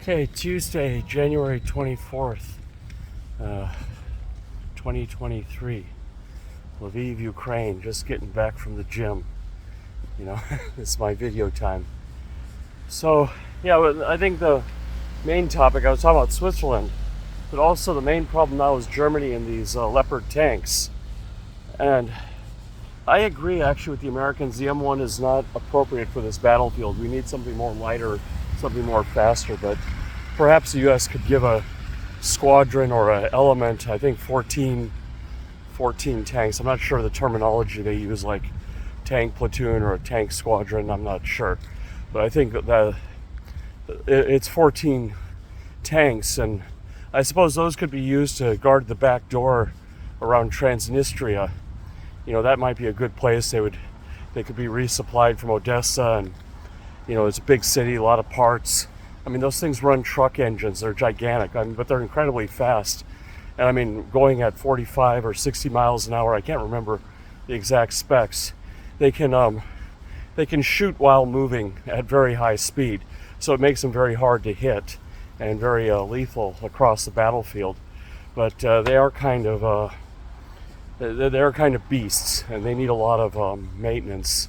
Okay, Tuesday, January 24th, 2023. Lviv, Ukraine, just getting back from the gym. This is my video time. So, I think the main topic, I was talking about Switzerland, but also the main problem now is Germany and these Leopard tanks. And I agree actually with the Americans, the M1 is not appropriate for this battlefield. We need something more lighter, something more faster, but perhaps the US could give a squadron or an element, I think 14 tanks. I'm not sure the terminology they use, like tank platoon or a tank squadron, I'm not sure. But I think that it's 14 tanks, and I suppose those could be used to guard the back door around Transnistria. That might be a good place. They could be resupplied from Odessa, and it's a big city, a lot of parts. Those things run truck engines. They're gigantic, but they're incredibly fast. And going at 45 or 60 miles an hour, I can't remember the exact specs. They can shoot while moving at very high speed, so it makes them very hard to hit and very lethal across the battlefield. But they are kind of beasts, and they need a lot of maintenance.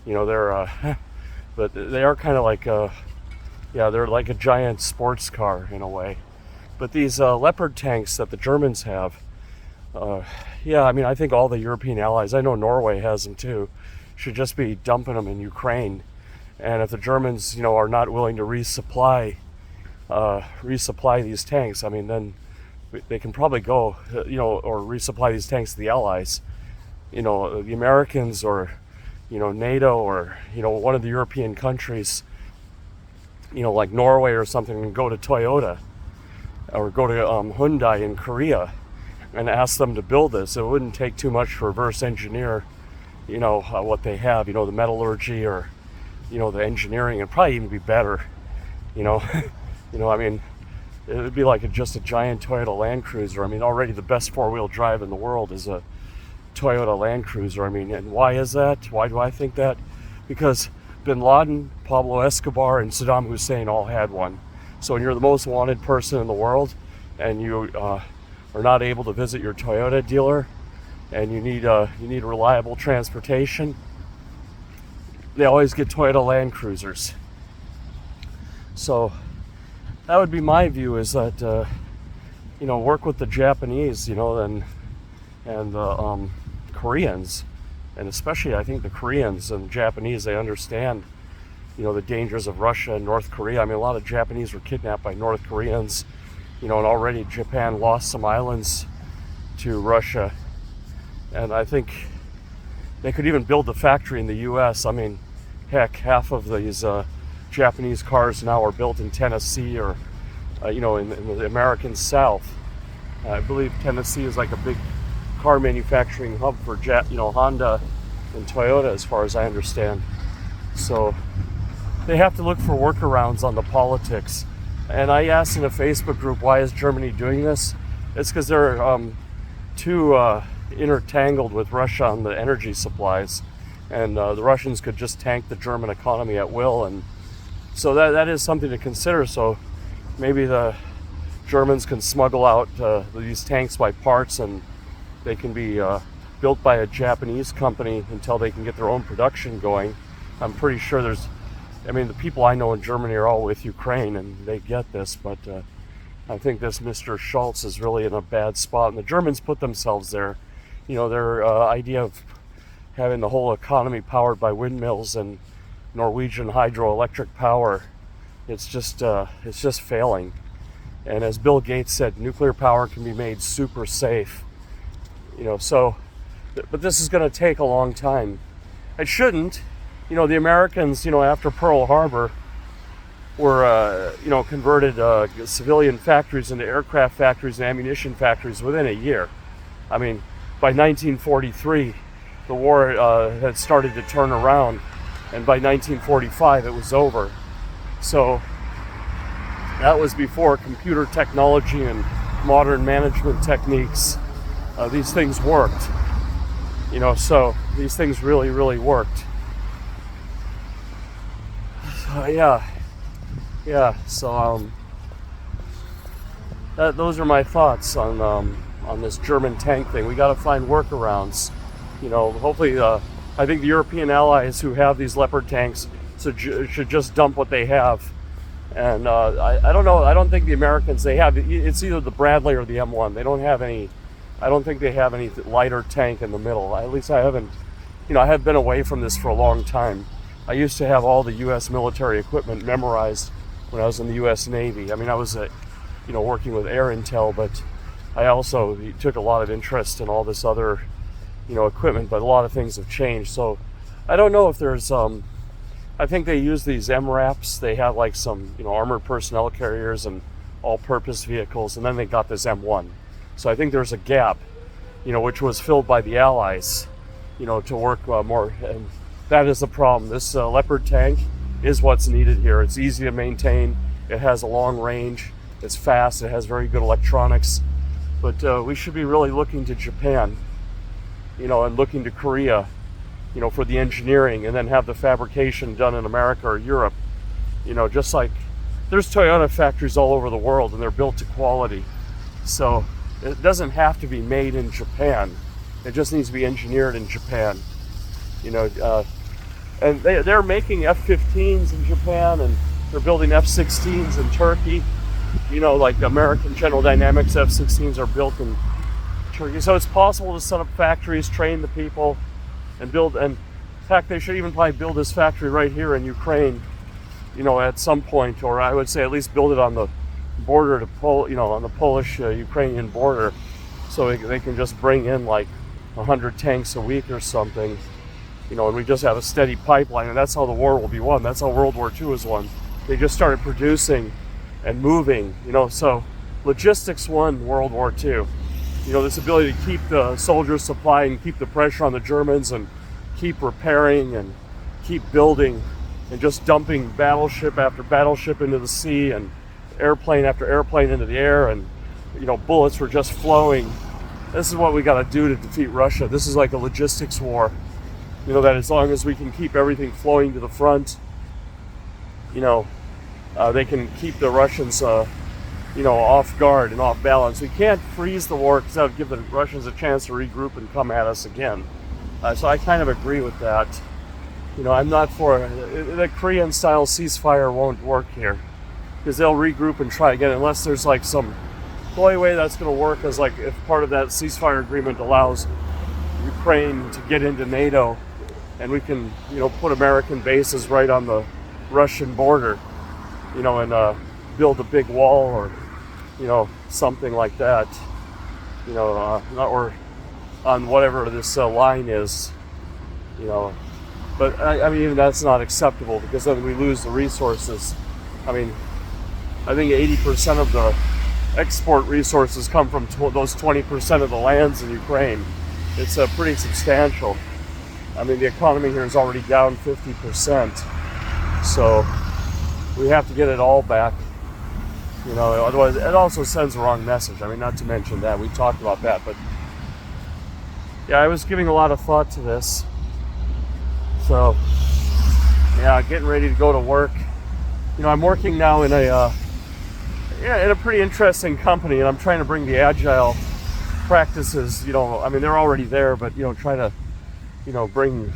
But they are kind of like they're like a giant sports car in a way. But these Leopard tanks that the Germans have, I think all the European allies, I know Norway has them too, should just be dumping them in Ukraine. And if the Germans, are not willing to resupply these tanks, then they can probably go, or resupply these tanks to the allies. The Americans or, NATO or, one of the European countries, like Norway or something, and go to Toyota or go to Hyundai in Korea and ask them to build this. It wouldn't take too much to reverse engineer, what they have, the metallurgy or, the engineering. It'd probably even be better, it would be like just a giant Toyota Land Cruiser. Already the best four-wheel drive in the world is a Toyota Land Cruiser. And why is that? Why do I think that? Because Bin Laden, Pablo Escobar, and Saddam Hussein all had one. So when you're the most wanted person in the world and you are not able to visit your Toyota dealer and you need reliable transportation, they always get Toyota Land Cruisers. So that would be my view, is that work with the Japanese, and the Koreans, and especially I think the Koreans and the Japanese, they understand the dangers of Russia and North Korea. A lot of Japanese were kidnapped by North Koreans, and already Japan lost some islands to Russia, and I think they could even build the factory in the US. Heck, half of these Japanese cars now are built in Tennessee or in the American South. I believe Tennessee is like a big car manufacturing hub for Honda and Toyota, as far as I understand. So they have to look for workarounds on the politics. And I asked in a Facebook group, why is Germany doing this? It's because they're too intertangled with Russia on the energy supplies, and the Russians could just tank the German economy at will. And so that is something to consider. So maybe the Germans can smuggle out these tanks by parts, and they can be built by a Japanese company until they can get their own production going. I'm pretty sure the people I know in Germany are all with Ukraine, and they get this, but I think this Mr. Schultz is really in a bad spot, and the Germans put themselves there. Their idea of having the whole economy powered by windmills and Norwegian hydroelectric power, it's just failing. And as Bill Gates said, nuclear power can be made super safe. But this is going to take a long time. It shouldn't. The Americans, after Pearl Harbor, were, converted civilian factories into aircraft factories and ammunition factories within a year. By 1943, the war had started to turn around, and by 1945, it was over. So that was before computer technology and modern management techniques. These things worked. So these things really, really worked. Yeah. So those are my thoughts on this German tank thing. We got to find workarounds. Hopefully, I think the European allies who have these Leopard tanks should just dump what they have. And I don't know. I don't think the Americans, it's either the Bradley or the M1. They don't have any. I don't think they have any lighter tank in the middle. At least I haven't. I have been away from this for a long time. I used to have all the U.S. military equipment memorized when I was in the U.S. Navy. I mean, I was working with Air Intel, but I also took a lot of interest in all this other, equipment. But a lot of things have changed. So I don't know if there's. I think they use these MRAPs. They have like some, armored personnel carriers and all-purpose vehicles, and then they got this M1. So I think there's a gap, which was filled by the Allies, to work more. And that is the problem. This Leopard tank is what's needed here. It's easy to maintain. It has a long range. It's fast. It has very good electronics. But we should be really looking to Japan, and looking to Korea, for the engineering, and then have the fabrication done in America or Europe. Just like there's Toyota factories all over the world, and they're built to quality. So it doesn't have to be made in Japan. It just needs to be engineered in Japan. And they're making F-15s in Japan, and they're building F-16s in Turkey. Like American General Dynamics F-16s are built in Turkey. So it's possible to set up factories, train the people, and build. And in fact, they should even probably build this factory right here in Ukraine, at some point, or I would say at least build it on the border on the Polish-Ukrainian border, so they can just bring in like 100 tanks a week or something, and we just have a steady pipeline, and that's how the war will be won. That's how World War II was won. They just started producing and moving, so logistics won World War II. This ability to keep the soldiers supplied and keep the pressure on the Germans and keep repairing and keep building and just dumping battleship after battleship into the sea and airplane after airplane into the air, and bullets were just flowing. This is what we got to do to defeat Russia. This is like a logistics war. That as long as we can keep everything flowing to the front, they can keep the Russians off guard and off balance. We can't freeze the war because that would give the Russians a chance to regroup and come at us again. So I kind of agree with that. I'm not for the Korean-style ceasefire. Won't work here because they'll regroup and try again unless there's like some. The only way that's going to work is like if part of that ceasefire agreement allows Ukraine to get into NATO, and we can put American bases right on the Russian border, and build a big wall or something like that, or on whatever this line is, but I mean even that's not acceptable because then we lose the resources. I mean, I think 80% of the export resources come from those 20% of the lands in Ukraine. It's pretty substantial. I mean, the economy here is already down 50%, so we have to get it all back. Otherwise it also sends the wrong message. I mean, not to mention that we talked about that, but yeah, I was giving a lot of thought to this. So yeah, getting ready to go to work. I'm working now in a pretty interesting company, and I'm trying to bring the agile practices. I mean, they're already there, but try to bring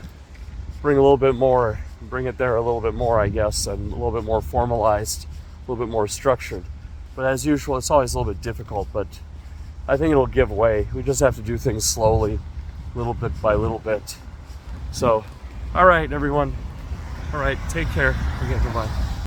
a little bit more, bring it there a little bit more, I guess, and a little bit more formalized, a little bit more structured. But as usual, it's always a little bit difficult, but I think it'll give way. We just have to do things slowly, little bit by little bit. So, all right, everyone. All right, take care. Okay, goodbye.